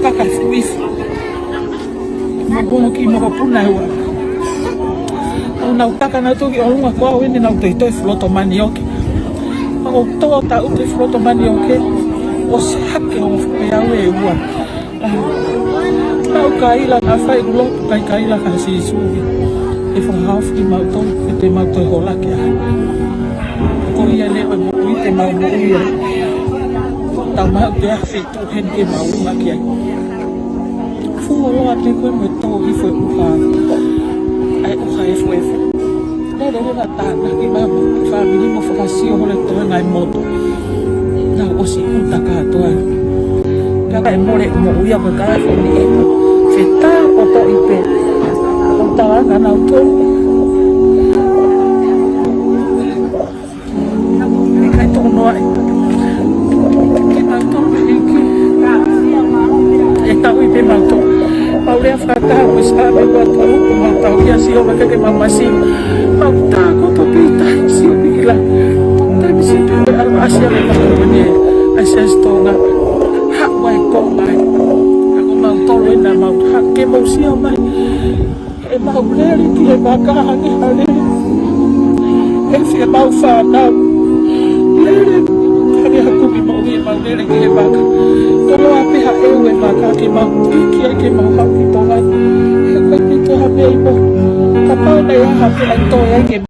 kaka fuif mabongo ki mo puna wa una utaka na toki olunga kwa wende na utoito floto manioke o to ta uto floto manioke o se hake o ya we wa na ukaila na fai lo kaila ka si suvi e fo half ki mauto te mauto hola ke ko ia le mo te mau mo ia tama te afi tu hen ke mau ma ke fu lo ate ko mo to i fo pa ai o khai fo le na ta na ki ma family mo fokasio ho le to ngai moto na o si puta ka to ka e more mo ia ko ka ni feta o to i pe o ta na to ni kai to no ai ki ma to ki e ta ui pe ma to Paulea fata o sa me ko to ko ma ta ia si o ka ke mama si ma ta ko to pita si o bila ta si pe al asia le ma ni asia stonga ha wai ko mai ko ma to le na ma ha ke mo si o mai e ma le ki e ba ka ha ni ha le e fi ba fa na le kani ha ku mi mo ni ma le ki e ba ka ko lo ape ha e we ba ka ki ma ki ma ha ki to ngai e ko ni to ha be mo ka pa na ya ha pe to ya ke